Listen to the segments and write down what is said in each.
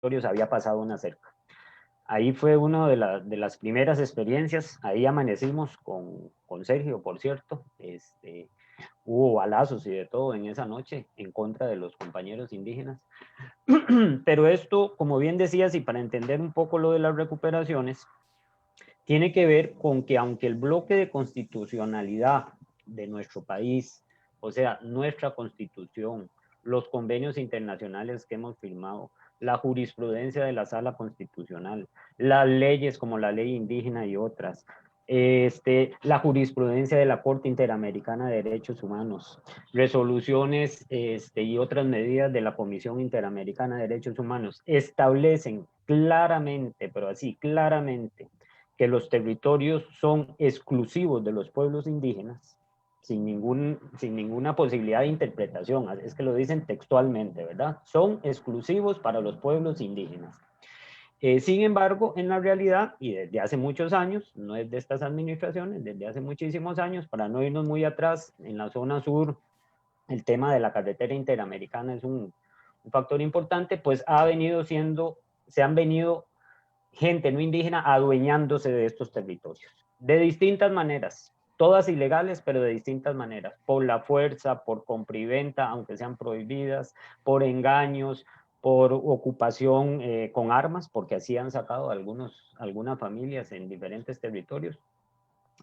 territorios había pasado una cerca. Ahí fue una de las primeras experiencias. Ahí amanecimos con Sergio, por cierto. Hubo balazos y de todo en esa noche en contra de los compañeros indígenas. Pero esto, como bien decías, y para entender un poco lo de las recuperaciones, tiene que ver con que aunque el bloque de constitucionalidad de nuestro país, o sea, nuestra constitución, los convenios internacionales que hemos firmado, la jurisprudencia de la sala constitucional, las leyes como la ley indígena y otras, la jurisprudencia de la Corte Interamericana de Derechos Humanos, resoluciones y otras medidas de la Comisión Interamericana de Derechos Humanos establecen claramente, pero así claramente, que los territorios son exclusivos de los pueblos indígenas, sin ninguna posibilidad de interpretación, es que lo dicen textualmente, ¿verdad? Son exclusivos para los pueblos indígenas. Sin embargo, en la realidad, y desde hace muchos años, no es de estas administraciones, desde hace muchísimos años, para no irnos muy atrás, en la zona sur, el tema de la carretera interamericana es un factor importante, pues se han venido gente no indígena adueñándose de estos territorios, de distintas maneras, todas ilegales, pero de distintas maneras, por la fuerza, por compra y venta, aunque sean prohibidas, por engaños, por ocupación con armas, porque así han sacado algunas familias en diferentes territorios.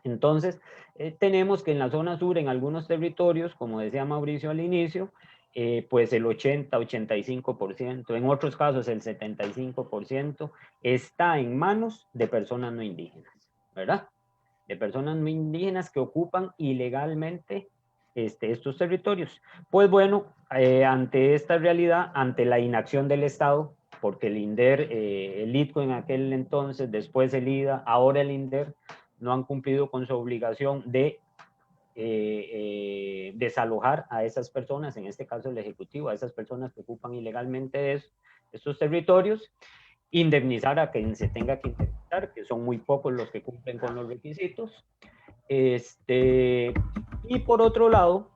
Entonces, tenemos que en la zona sur, en algunos territorios, como decía Mauricio al inicio, pues el 80-85%, en otros casos el 75%, está en manos de personas no indígenas, ¿verdad? De personas no indígenas que ocupan ilegalmente estos territorios. Pues bueno, ante esta realidad, ante la inacción del Estado, porque el INDER, el ITCO en aquel entonces, después el IDA, ahora el INDER, no han cumplido con su obligación de desalojar a esas personas, en este caso el Ejecutivo, a esas personas que ocupan ilegalmente estos territorios, indemnizar a quien se tenga que indemnizar, que son muy pocos los que cumplen con los requisitos. Y por otro lado,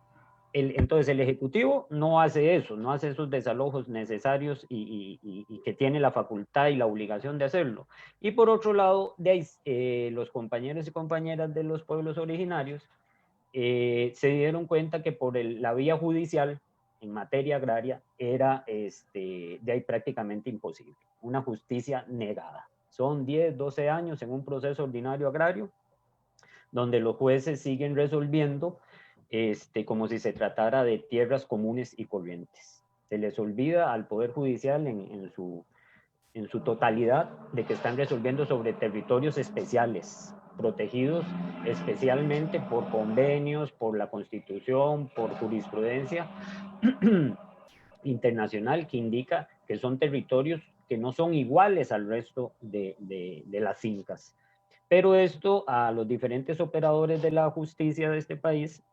entonces el Ejecutivo no hace eso, no hace esos desalojos necesarios y que tiene la facultad y la obligación de hacerlo. Y por otro lado, los compañeros y compañeras de los pueblos originarios se dieron cuenta que por la vía judicial en materia agraria era de ahí prácticamente imposible, una justicia negada. Son 10, 12 años en un proceso ordinario agrario donde los jueces siguen resolviendo como si se tratara de tierras comunes y corrientes. Se les olvida al Poder Judicial en su totalidad de que están resolviendo sobre territorios especiales, protegidos especialmente por convenios, por la Constitución, por jurisprudencia internacional que indica que son territorios que no son iguales al resto de las fincas. Pero esto a los diferentes operadores de la justicia de este país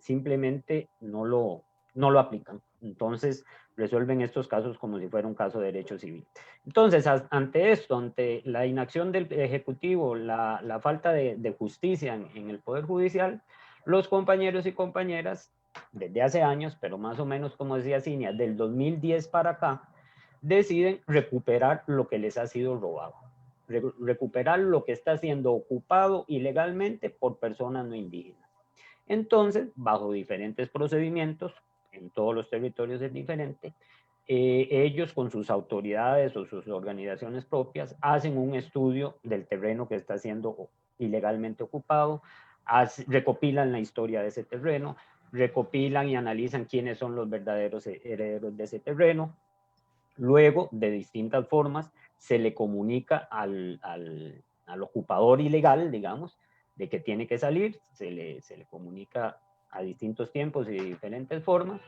simplemente no lo aplican. Entonces resuelven estos casos como si fuera un caso de derecho civil. Entonces, ante esto, ante la inacción del Ejecutivo, la falta de justicia en el Poder Judicial, los compañeros y compañeras, desde hace años, pero más o menos, como decía Cinia, del 2010 para acá, deciden recuperar lo que les ha sido robado, recuperar lo que está siendo ocupado ilegalmente por personas no indígenas. Entonces, bajo diferentes procedimientos, en todos los territorios es diferente, ellos con sus autoridades o sus organizaciones propias hacen un estudio del terreno que está siendo ilegalmente ocupado, recopilan la historia de ese terreno, recopilan y analizan quiénes son los verdaderos herederos de ese terreno. Luego, de distintas formas, se le comunica al ocupador ilegal, digamos, de que tiene que salir, se le comunica a distintos tiempos y de diferentes formas,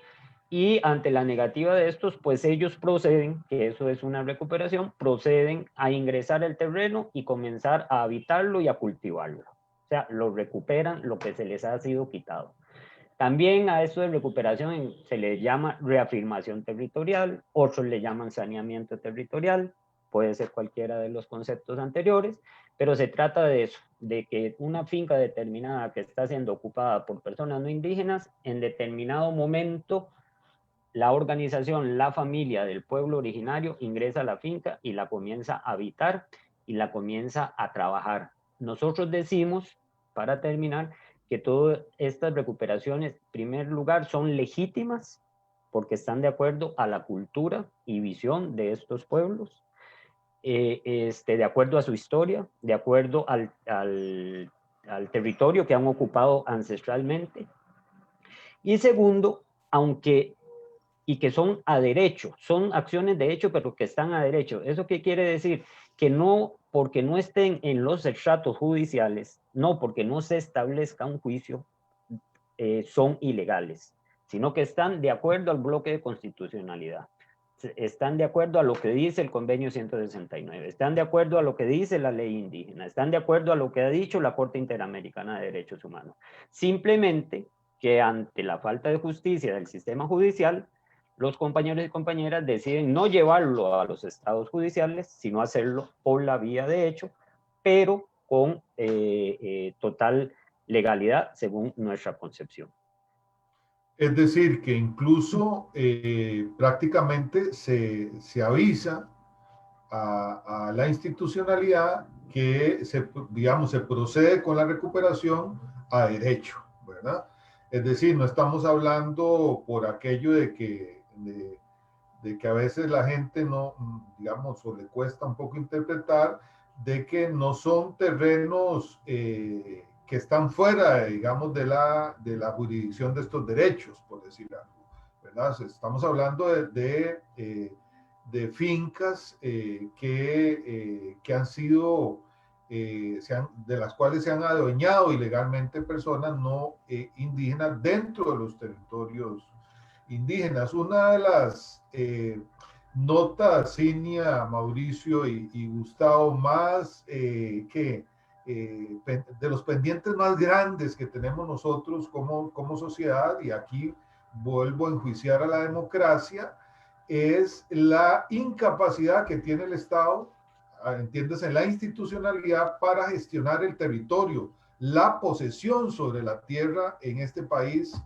y ante la negativa de estos, pues ellos proceden, que eso es una recuperación, proceden a ingresar al terreno y comenzar a habitarlo y a cultivarlo. O sea, lo recuperan lo que se les ha sido quitado. También a esto de recuperación se le llama reafirmación territorial, otros le llaman saneamiento territorial, puede ser cualquiera de los conceptos anteriores, pero se trata de eso, de que una finca determinada que está siendo ocupada por personas no indígenas, en determinado momento la organización, la familia del pueblo originario ingresa a la finca y la comienza a habitar y la comienza a trabajar. Nosotros decimos, para terminar, que todas estas recuperaciones, en primer lugar, son legítimas porque están de acuerdo a la cultura y visión de estos pueblos, de acuerdo a su historia, de acuerdo al territorio que han ocupado ancestralmente. Y segundo, aunque y que son a derecho, son acciones de hecho, pero que están a derecho. ¿Eso qué quiere decir? Que no, porque no estén en los estratos judiciales, no porque no se establezca un juicio, son ilegales, sino que están de acuerdo al bloque de constitucionalidad. Están de acuerdo a lo que dice el convenio 169, están de acuerdo a lo que dice la ley indígena, están de acuerdo a lo que ha dicho la Corte Interamericana de Derechos Humanos. Simplemente que ante la falta de justicia del sistema judicial, los compañeros y compañeras deciden no llevarlo a los estados judiciales, sino hacerlo por la vía de hecho, pero con total legalidad según nuestra concepción. Es decir, que incluso prácticamente se avisa a la institucionalidad que digamos, se procede con la recuperación a derecho, ¿verdad? Es decir, no estamos hablando por aquello de que a veces la gente no, digamos, o le cuesta un poco interpretar, de que no son terrenos que están fuera, digamos, de la jurisdicción de estos derechos, por decir algo, ¿verdad? Estamos hablando de fincas que han sido, de las cuales se han adueñado ilegalmente personas no indígenas dentro de los territorios indígenas. Una de las notas, Cinia, Mauricio y Gustavo, más de los pendientes más grandes que tenemos nosotros como sociedad, y aquí vuelvo a enjuiciar a la democracia, es la incapacidad que tiene el Estado, entiéndase, la institucionalidad para gestionar el territorio. La posesión sobre la tierra en este país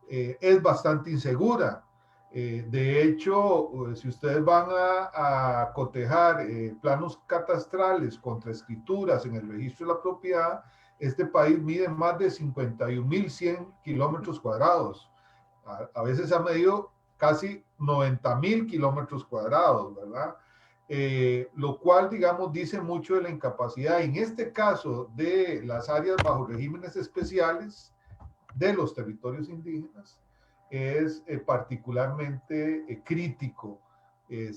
es bastante insegura. De hecho, si ustedes van a cotejar planos catastrales contra escrituras en el registro de la propiedad, este país mide más de 51.100 kilómetros cuadrados. A veces se ha medido casi 90.000 kilómetros cuadrados, ¿verdad? Lo cual, digamos, dice mucho de la incapacidad, en este caso, de las áreas bajo regímenes especiales de los territorios indígenas, es particularmente crítico en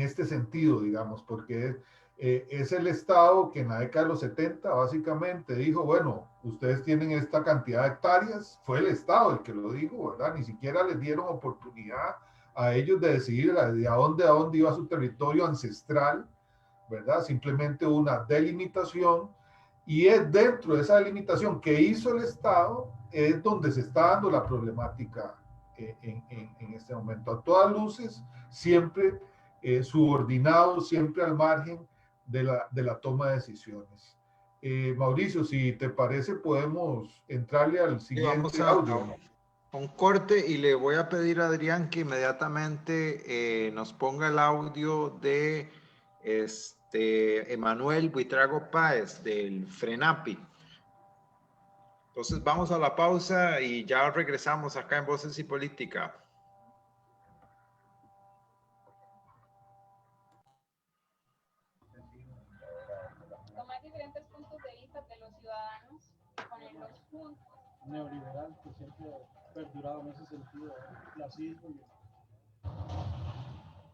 este sentido, digamos, porque es el Estado que en la década de los 70 básicamente dijo, bueno, ustedes tienen esta cantidad de hectáreas, fue el Estado el que lo dijo, ¿verdad? Ni siquiera les dieron oportunidad a ellos de decidir de a dónde iba su territorio ancestral, ¿verdad? Simplemente una delimitación, y es dentro de esa delimitación que hizo el Estado, es donde se está dando la problemática en este momento. A todas luces, siempre subordinado, siempre al margen de la toma de decisiones. Mauricio, si te parece, podemos entrarle al siguiente audio. Un corte y le voy a pedir a Adrián que inmediatamente nos ponga el audio de Emanuel Buitrago Páez del FRENAPI. Entonces vamos a la pausa y ya regresamos acá en Voces y Política. Tomar diferentes puntos de vista de los ciudadanos, ponerlos juntos. Neoliberal que siempre ha perdurado en ese sentido, clasismo.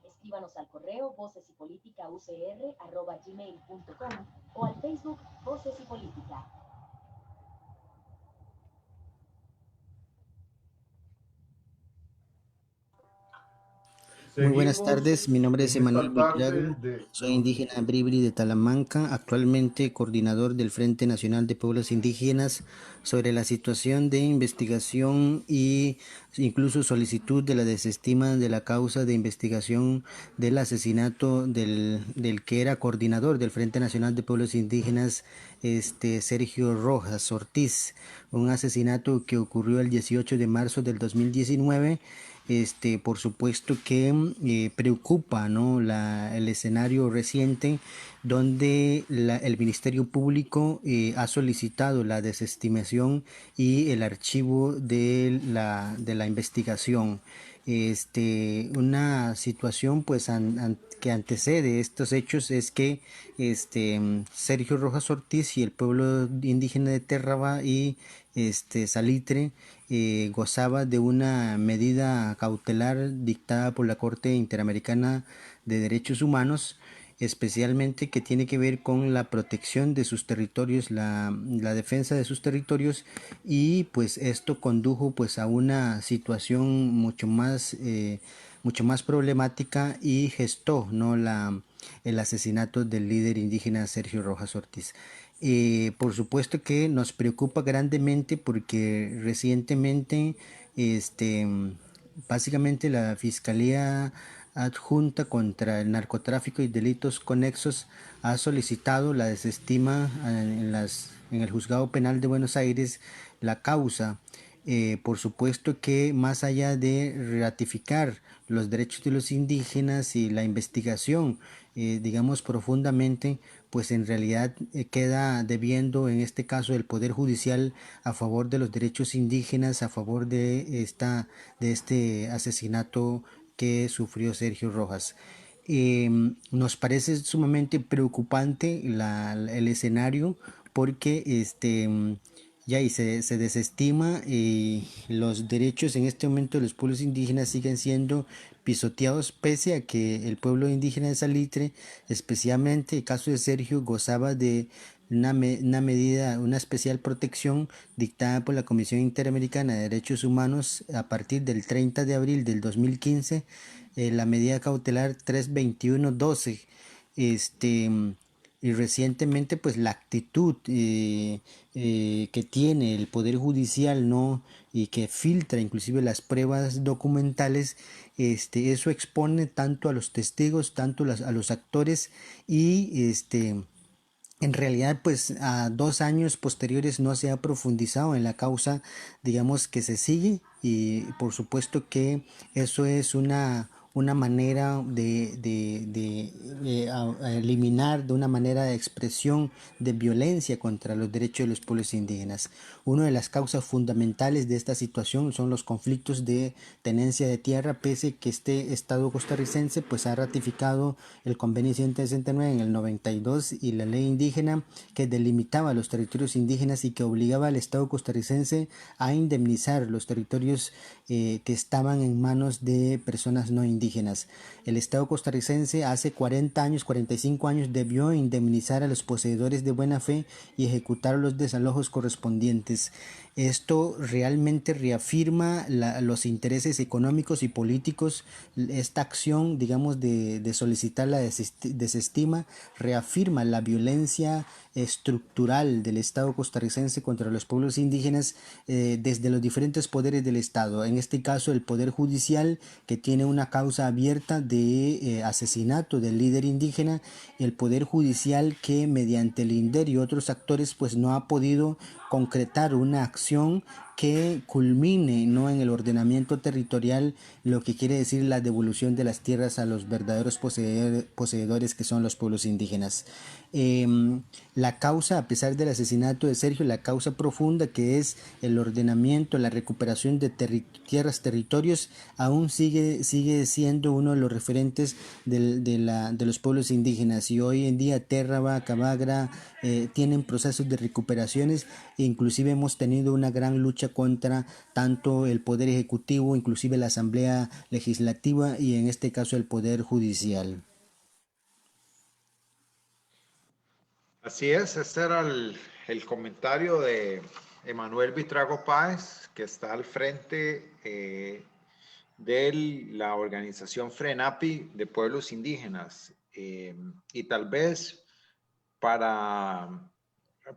Escríbanos al correo vocesypolitica@gmail.com o al Facebook Voces y Política. Muy buenas tardes, mi nombre es en esta Emanuel tarde Buitrago, de soy indígena Bribri de Talamanca, actualmente coordinador del Frente Nacional de Pueblos Indígenas sobre la situación de investigación y incluso solicitud de la desestima de la causa de investigación del asesinato del que era coordinador del Frente Nacional de Pueblos Indígenas, Sergio Rojas Ortiz, un asesinato que ocurrió el 18 de marzo del 2019. Por supuesto que preocupa, ¿no? El escenario reciente donde el Ministerio Público ha solicitado la desestimación y el archivo de la investigación. Una situación pues que antecede estos hechos es que Sergio Rojas Ortiz y el pueblo indígena de Terraba y Salitre gozaba de una medida cautelar dictada por la Corte Interamericana de Derechos Humanos, especialmente que tiene que ver con la protección de sus territorios, la defensa de sus territorios, y pues esto condujo pues a una situación mucho más problemática y gestó, ¿no? El asesinato del líder indígena Sergio Rojas Ortiz. Por supuesto que nos preocupa grandemente porque recientemente este, básicamente la Fiscalía Adjunta contra el Narcotráfico y Delitos Conexos ha solicitado la desestima en el Juzgado Penal de Buenos Aires la causa. Por supuesto que más allá de ratificar los derechos de los indígenas y la investigación, digamos profundamente, pues en realidad queda debiendo en este caso el Poder Judicial a favor de los derechos indígenas, a favor de este asesinato que sufrió Sergio Rojas. Nos parece sumamente preocupante el escenario porque se desestima y los derechos en este momento de los pueblos indígenas siguen siendo pisoteados pese a que el pueblo indígena de Salitre, especialmente el caso de Sergio, gozaba de una especial protección dictada por la Comisión Interamericana de Derechos Humanos a partir del 30 de abril del 2015, la medida cautelar 321-12. Y recientemente pues la actitud que tiene el Poder Judicial, ¿no? Y que filtra inclusive las pruebas documentales, eso expone tanto a los testigos, tanto a los actores y en realidad, pues a 2 años posteriores no se ha profundizado en la causa, digamos, que se sigue, y por supuesto que eso es una manera de eliminar de una manera de expresión de violencia contra los derechos de los pueblos indígenas. Una de las causas fundamentales de esta situación son los conflictos de tenencia de tierra, pese que este Estado costarricense pues ha ratificado el Convenio 169 en el 92 y la ley indígena que delimitaba los territorios indígenas y que obligaba al Estado costarricense a indemnizar los territorios que estaban en manos de personas no indígenas. El Estado costarricense hace 40 años, 45 años debió indemnizar a los poseedores de buena fe y ejecutar los desalojos correspondientes. Esto realmente reafirma los intereses económicos y políticos. Esta acción, digamos, de solicitar la desestima, reafirma la violencia estructural del Estado costarricense contra los pueblos indígenas desde los diferentes poderes del Estado. En este caso, el Poder Judicial, que tiene una causa abierta de asesinato del líder indígena, el Poder Judicial que mediante el INDER y otros actores pues no ha podido concretar una acción que culmine, ¿no?, en el ordenamiento territorial, lo que quiere decir la devolución de las tierras a los verdaderos poseedores que son los pueblos indígenas. La causa, a pesar del asesinato de Sergio, la causa profunda que es el ordenamiento, la recuperación de tierras, territorios, aún sigue siendo uno de los referentes de los pueblos indígenas, y hoy en día Terraba, Cabagra tienen procesos de recuperaciones, e inclusive hemos tenido una gran lucha contra tanto el Poder Ejecutivo, inclusive la Asamblea Legislativa y en este caso el Poder Judicial. Así es, este era el comentario de Emanuel Buitrago Páez, que está al frente de la organización FRENAPI de pueblos indígenas. Y tal vez para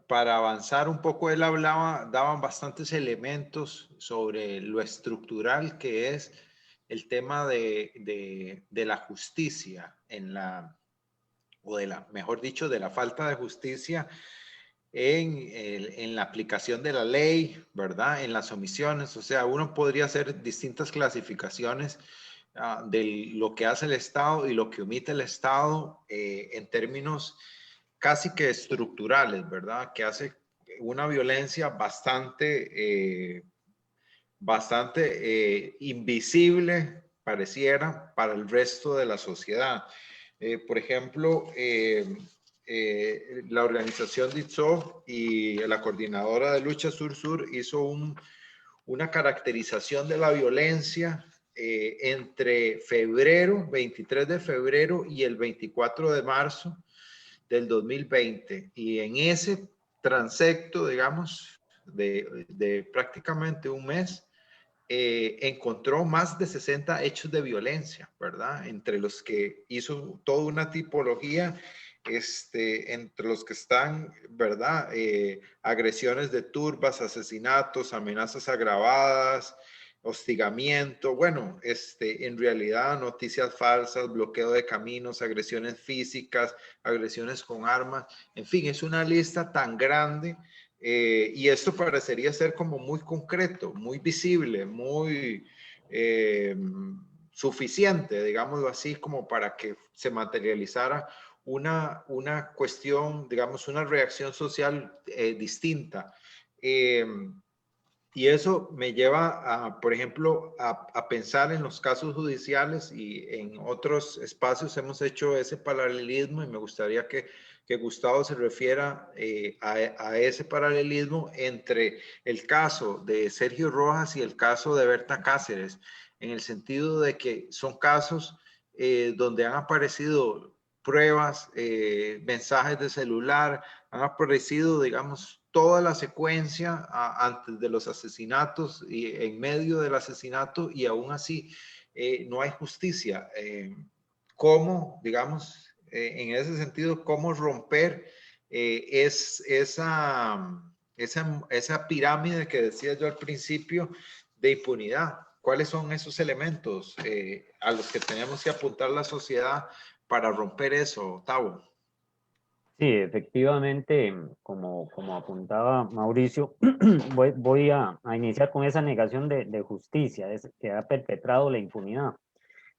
avanzar un poco, él daban bastantes elementos sobre lo estructural que es el tema de la justicia mejor dicho, de la falta de justicia en la aplicación de la ley, ¿verdad? En las omisiones. O sea, uno podría hacer distintas clasificaciones de lo que hace el Estado y lo que omite el Estado en términos casi que estructurales, ¿verdad? Que hace una violencia bastante invisible, pareciera, para el resto de la sociedad. Por ejemplo, la organización DITSO y la coordinadora de lucha Sur-Sur hizo una caracterización de la violencia entre 23 de febrero y el 24 de marzo del 2020. Y en ese transecto, digamos, de prácticamente un mes, encontró más de 60 hechos de violencia, ¿verdad? Entre los que hizo toda una tipología, entre los que están, ¿verdad? Agresiones de turbas, asesinatos, amenazas agravadas, hostigamiento, bueno, en realidad noticias falsas, bloqueo de caminos, agresiones físicas, agresiones con armas, en fin, es una lista tan grande. Y esto parecería ser como muy concreto, muy visible, muy suficiente, digámoslo así, como para que se materializara una cuestión, digamos, una reacción social distinta. Y eso me lleva, por ejemplo, a pensar en los casos judiciales, y en otros espacios hemos hecho ese paralelismo, y me gustaría que Gustavo se refiera a ese paralelismo entre el caso de Sergio Rojas y el caso de Berta Cáceres, en el sentido de que son casos donde han aparecido pruebas, mensajes de celular, han aparecido, digamos, toda la secuencia antes de los asesinatos y en medio del asesinato, y aún así no hay justicia. ¿Cómo, digamos, en ese sentido, cómo romper esa pirámide que decía yo al principio de impunidad? ¿Cuáles son esos elementos a los que tenemos que apuntar la sociedad para romper eso, Tavo? Sí, efectivamente, como apuntaba Mauricio, voy a iniciar con esa negación de justicia que ha perpetrado la impunidad.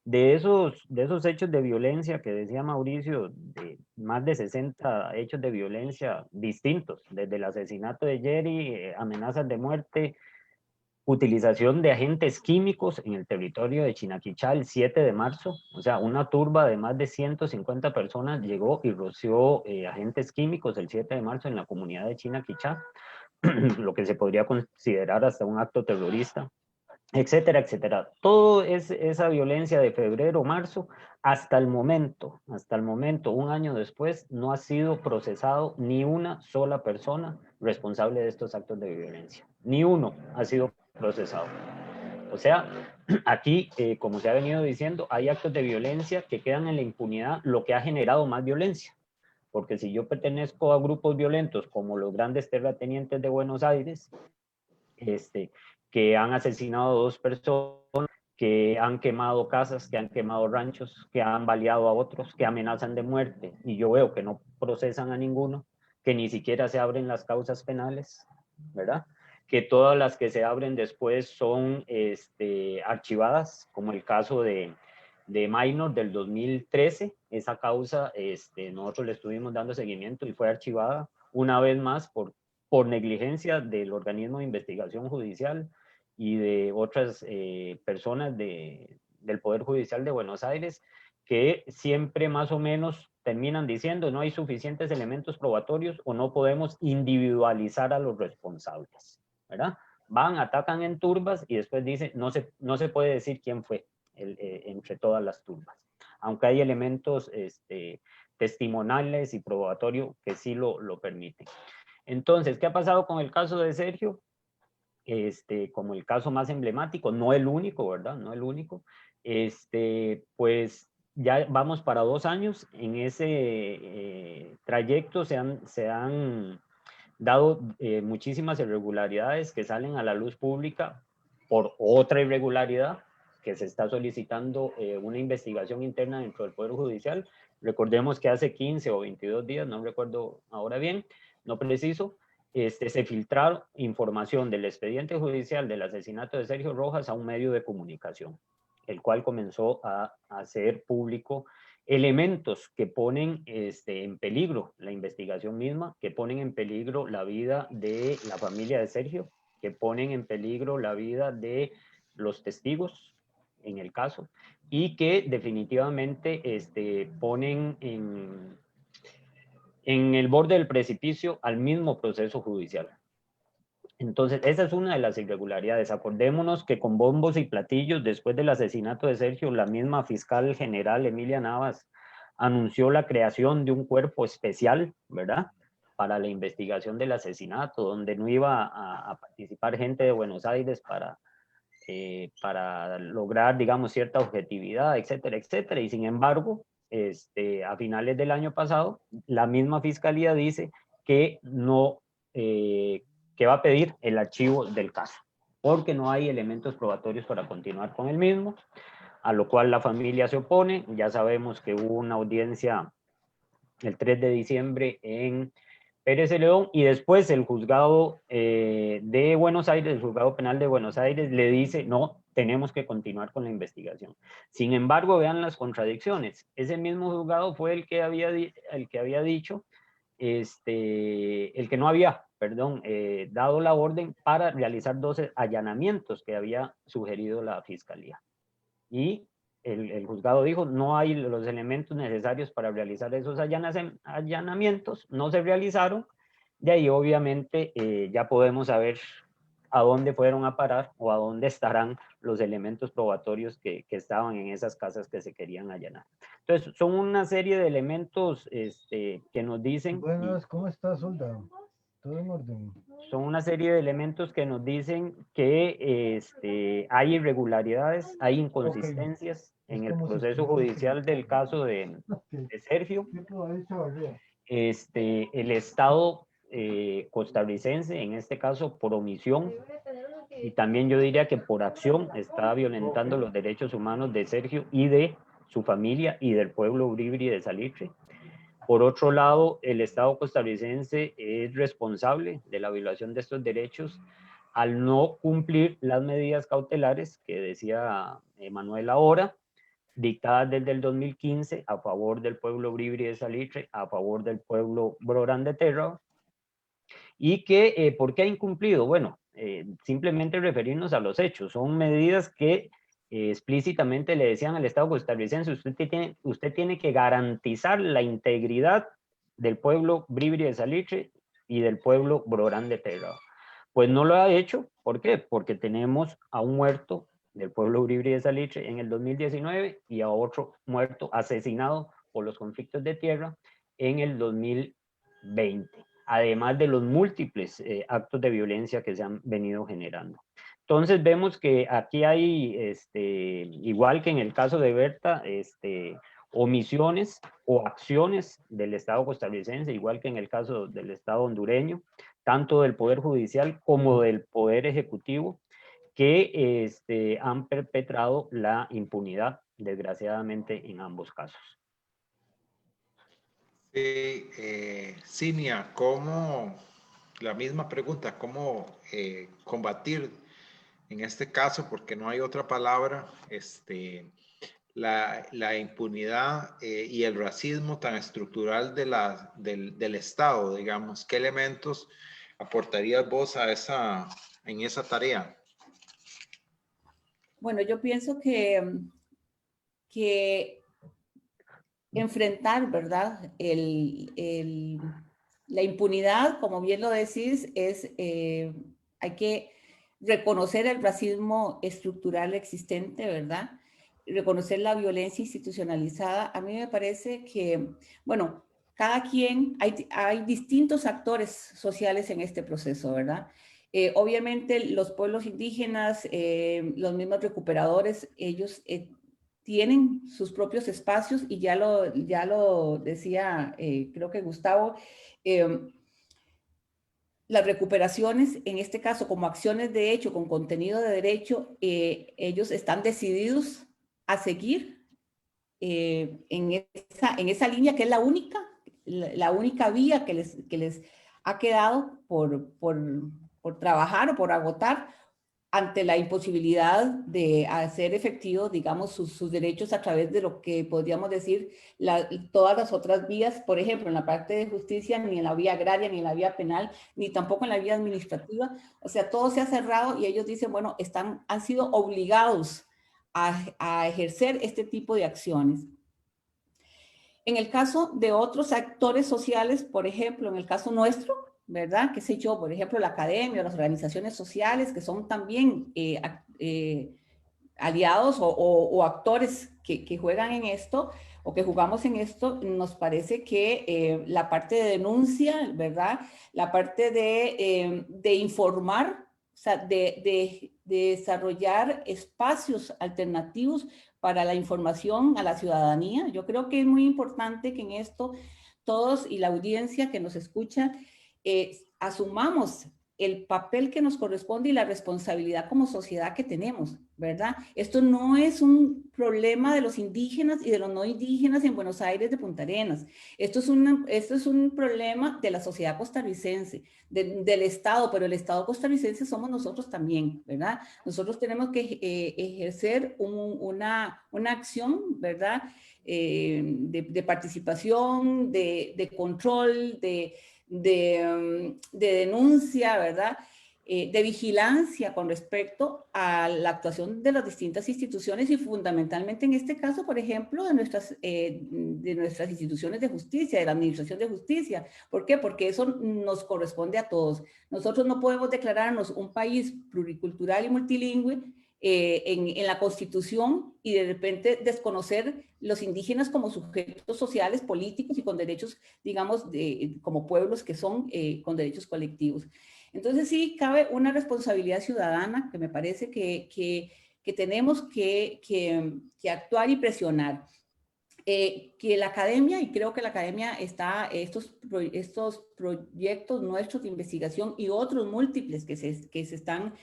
De esos hechos de violencia que decía Mauricio, de más de 60 hechos de violencia distintos, desde el asesinato de Jerry, amenazas de muerte, utilización de agentes químicos en el territorio de Chinaquichá el 7 de marzo, o sea, una turba de más de 150 personas llegó y roció agentes químicos el 7 de marzo en la comunidad de Chinaquichá, lo que se podría considerar hasta un acto terrorista, etcétera, etcétera. Todo esa violencia de febrero, marzo, hasta el momento, un año después, no ha sido procesado ni una sola persona responsable de estos actos de violencia. Ni uno ha sido procesado. O sea, aquí, como se ha venido diciendo, hay actos de violencia que quedan en la impunidad, lo que ha generado más violencia. Porque si yo pertenezco a grupos violentos como los grandes terratenientes de Buenos Aires, que han asesinado a 2 personas, que han quemado casas, que han quemado ranchos, que han baleado a otros, que amenazan de muerte, y yo veo que no procesan a ninguno, que ni siquiera se abren las causas penales, ¿verdad? Que todas las que se abren después son archivadas, como el caso de Minor del 2013, esa causa nosotros le estuvimos dando seguimiento y fue archivada una vez más por negligencia del organismo de investigación judicial y de otras personas del Poder Judicial de Buenos Aires, que siempre más o menos terminan diciendo no hay suficientes elementos probatorios o no podemos individualizar a los responsables, ¿verdad? Van, atacan en turbas y después dicen no se puede decir quién fue entre todas las turbas, aunque hay elementos testimoniales y probatorios que sí lo permiten. Entonces, ¿qué ha pasado con el caso de Sergio? como el caso más emblemático, no el único, ¿verdad? No el único. Pues ya vamos para 2 años. En ese trayecto se han dado muchísimas irregularidades que salen a la luz pública por otra irregularidad que se está solicitando una investigación interna dentro del Poder Judicial. Recordemos que hace 15 o 22 días, no recuerdo ahora bien, no preciso, se filtraron información del expediente judicial del asesinato de Sergio Rojas a un medio de comunicación, el cual comenzó a hacer público elementos que ponen en peligro la investigación misma, que ponen en peligro la vida de la familia de Sergio, que ponen en peligro la vida de los testigos en el caso, y que definitivamente ponen en el borde del precipicio al mismo proceso judicial. Entonces, esa es una de las irregularidades. Acordémonos que con bombos y platillos, después del asesinato de Sergio, la misma fiscal general Emilia Navas anunció la creación de un cuerpo especial, ¿verdad?, para la investigación del asesinato, donde no iba a participar gente de Buenos Aires para lograr, digamos, cierta objetividad, etcétera, etcétera. Y sin embargo, a finales del año pasado, la misma fiscalía dice que no, que va a pedir el archivo del caso, porque no hay elementos probatorios para continuar con el mismo, a lo cual la familia se opone. Ya sabemos que hubo una audiencia el 3 de diciembre en Pérez Celedón, y después el juzgado de Buenos Aires, el juzgado penal de Buenos Aires, le dice, no, tenemos que continuar con la investigación. Sin embargo, vean las contradicciones. Ese mismo juzgado fue el que había dicho, el que no había, perdón, dado la orden para realizar 12 allanamientos que había sugerido la fiscalía. Y el juzgado dijo, no hay los elementos necesarios para realizar esos allanamientos, no se realizaron. De ahí obviamente ya podemos saber a dónde fueron a parar o a dónde estarán los elementos probatorios que estaban en esas casas que se querían allanar. Entonces, son una serie de elementos que nos dicen... Buenas, ¿cómo estás, Olda? ¿Todo en orden? Son una serie de elementos que nos dicen que hay irregularidades, hay inconsistencias en el proceso judicial del caso de Sergio. El Estado costarricense, en este caso por omisión, y también yo diría que por acción, está violentando los derechos humanos de Sergio y de su familia y del pueblo bribri de Salitre. Por otro lado, el Estado costarricense es responsable de la violación de estos derechos al no cumplir las medidas cautelares que decía Manuel ahora, dictadas desde el 2015 a favor del pueblo bribri de Salitre, a favor del pueblo Brorán de Terra. Y que, ¿por qué ha incumplido? Bueno, simplemente referirnos a los hechos. Son medidas que explícitamente le decían al Estado costarricense, usted tiene que garantizar la integridad del pueblo bribri de Salitre y del pueblo Brorán de Terra. Pues no lo ha hecho. ¿Por qué? Porque tenemos a un muerto del pueblo bribri de Salitre en el 2019 y a otro muerto asesinado por los conflictos de tierra en el 2020, además de los múltiples actos de violencia que se han venido generando. Entonces vemos que aquí hay, igual que en el caso de Berta, omisiones o acciones del Estado costarricense, igual que en el caso del Estado hondureño, tanto del Poder Judicial como del Poder Ejecutivo, que han perpetrado la impunidad, desgraciadamente, en ambos casos. Sí, Cinia, ¿cómo, la misma pregunta, cómo combatir en este caso, porque no hay otra palabra, la impunidad y el racismo tan estructural del Estado, digamos? ¿Qué elementos aportarías vos en esa tarea? Bueno, yo pienso que enfrentar, ¿verdad? La impunidad, como bien lo decís, hay que reconocer el racismo estructural existente, ¿verdad? Reconocer la violencia institucionalizada. A mí me parece que, bueno, cada quien, hay distintos actores sociales en este proceso, ¿verdad? Obviamente los pueblos indígenas, los mismos recuperadores, ellos tienen sus propios espacios y ya lo decía, creo que Gustavo, las recuperaciones, en este caso como acciones de hecho, con contenido de derecho, ellos están decididos a seguir en esa línea que es la única vía que les ha quedado por trabajar o por agotar ante la imposibilidad de hacer efectivo, digamos, sus derechos a través de lo que podríamos decir todas las otras vías, por ejemplo, en la parte de justicia, ni en la vía agraria, ni en la vía penal, ni tampoco en la vía administrativa. O sea, todo se ha cerrado y ellos dicen, bueno, han sido obligados a ejercer este tipo de acciones. En el caso de otros actores sociales, por ejemplo, en el caso nuestro, ¿verdad? ¿Qué sé yo? Por ejemplo, la academia, las organizaciones sociales, que son también aliados o actores que juegan en esto, o que jugamos en esto, nos parece que la parte de denuncia, ¿verdad? La parte de informar, o sea, de desarrollar espacios alternativos para la información a la ciudadanía. Yo creo que es muy importante que en esto todos y la audiencia que nos escucha asumamos el papel que nos corresponde y la responsabilidad como sociedad que tenemos, ¿verdad? Esto no es un problema de los indígenas y de los no indígenas en Buenos Aires de Punta Arenas. Esto es un problema de la sociedad costarricense, del Estado, pero el Estado costarricense somos nosotros también, ¿verdad? Nosotros tenemos que ejercer una acción, ¿verdad? De participación, de control, de denuncia, ¿verdad? De vigilancia con respecto a la actuación de las distintas instituciones y fundamentalmente en este caso, por ejemplo, de nuestras instituciones de justicia, de la administración de justicia. ¿Por qué? Porque eso nos corresponde a todos. Nosotros no podemos declararnos un país pluricultural y multilingüe en la Constitución y de repente desconocer los indígenas como sujetos sociales, políticos y con derechos, digamos, como pueblos que son con derechos colectivos. Entonces sí, cabe una responsabilidad ciudadana que me parece que tenemos que actuar y presionar. Que la academia, y creo que la academia está, estos proyectos nuestros de investigación y otros múltiples que se han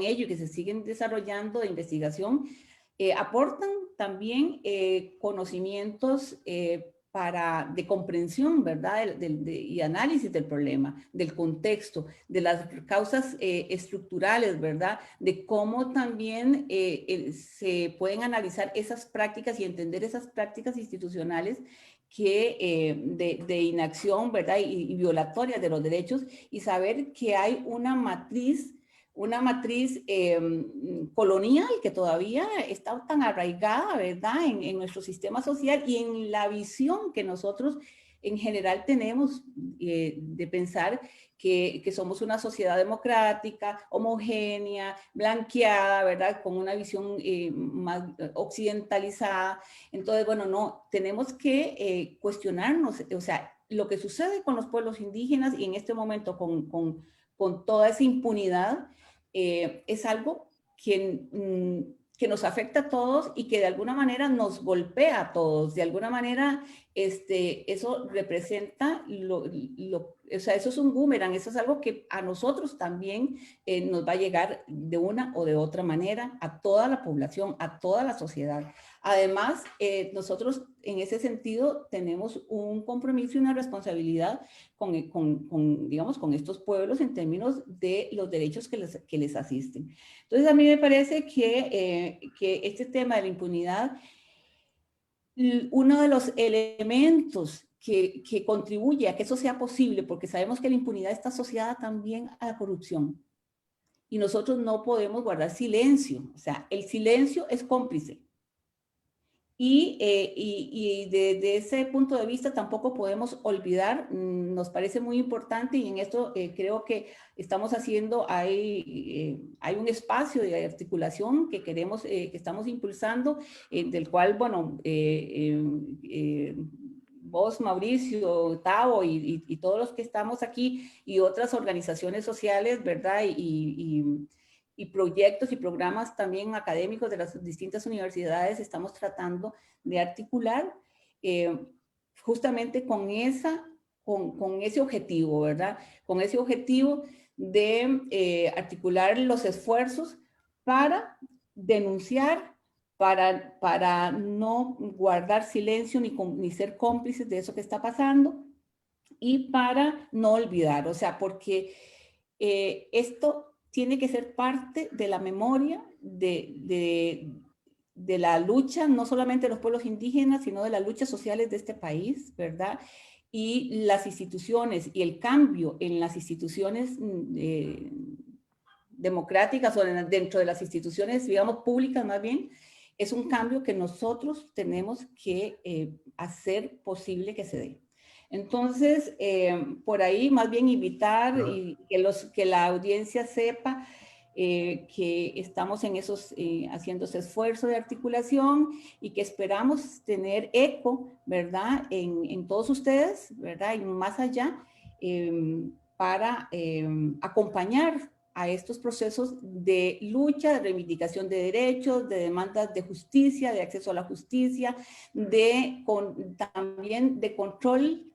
hecho y que se siguen desarrollando de investigación, aportan también conocimientos de comprensión, ¿verdad? Y análisis del problema, del contexto, de las causas estructurales, ¿verdad? De cómo también se pueden analizar esas prácticas y entender esas prácticas institucionales de inacción, ¿verdad? Y violatorias de los derechos y saber que hay una matriz colonial que todavía está tan arraigada, ¿verdad? En nuestro sistema social y en la visión que nosotros en general tenemos de pensar que somos una sociedad democrática, homogénea, blanqueada, ¿verdad? Con una visión más occidentalizada. Entonces, bueno, no, tenemos que cuestionarnos, o sea, lo que sucede con los pueblos indígenas y en este momento con toda esa impunidad, es algo que nos afecta a todos y que de alguna manera nos golpea a todos. De alguna manera, eso representa, o sea, eso es un boomerang, eso es algo que a nosotros también nos va a llegar de una o de otra manera a toda la población, a toda la sociedad. Además, nosotros en ese sentido tenemos un compromiso y una responsabilidad digamos, con estos pueblos en términos de los derechos que les asisten. Entonces, a mí me parece que este tema de la impunidad, uno de los elementos que contribuye a que eso sea posible, porque sabemos que la impunidad está asociada también a la corrupción. Y nosotros no podemos guardar silencio. O sea, el silencio es cómplice. Y desde ese punto de vista tampoco podemos olvidar, nos parece muy importante y en esto creo que estamos haciendo, hay un espacio de articulación que queremos, que estamos impulsando, del cual, bueno, vos, Mauricio, Tavo y todos los que estamos aquí y otras organizaciones sociales, ¿verdad? Y proyectos y programas también académicos de las distintas universidades, estamos tratando de articular justamente con ese objetivo, ¿verdad? Con ese objetivo de articular los esfuerzos para denunciar, para no guardar silencio ni ser cómplices de eso que está pasando y para no olvidar, o sea, porque esto tiene que ser parte de la memoria de la lucha, no solamente de los pueblos indígenas, sino de las luchas sociales de este país, ¿verdad? Y las instituciones y el cambio en las instituciones democráticas o dentro de las instituciones, digamos, públicas más bien, es un cambio que nosotros tenemos que hacer posible que se dé. Entonces, por ahí más bien invitar y que la audiencia sepa que estamos en esos, haciendo ese esfuerzo de articulación y que esperamos tener eco, ¿verdad? En todos ustedes, ¿verdad? Y más allá, para acompañar a estos procesos de lucha, de reivindicación de derechos, de demandas de justicia, de acceso a la justicia, también de control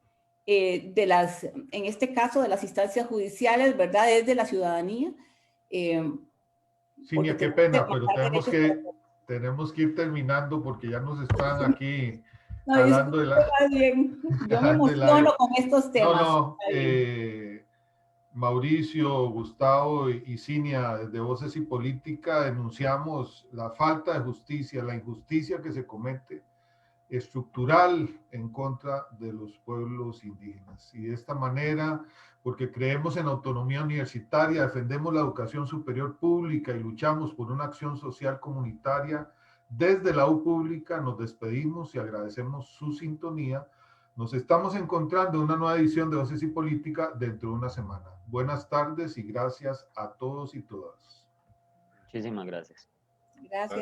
de las, en este caso, de las instancias judiciales, ¿verdad? Desde la ciudadanía. Cinia, qué pena, pero tenemos que ir terminando porque ya nos están aquí hablando de la... Bien. Yo me emociono con estos temas. No, Mauricio, Gustavo y Cinia, desde Voces y Política, denunciamos la falta de justicia, la injusticia que se comete estructural en contra de los pueblos indígenas. Y de esta manera, porque creemos en autonomía universitaria, defendemos la educación superior pública y luchamos por una acción social comunitaria, desde la U pública nos despedimos y agradecemos su sintonía. Nos estamos encontrando en una nueva edición de Voces y Política dentro de una semana. Buenas tardes y gracias a todos y todas. Muchísimas gracias. Gracias.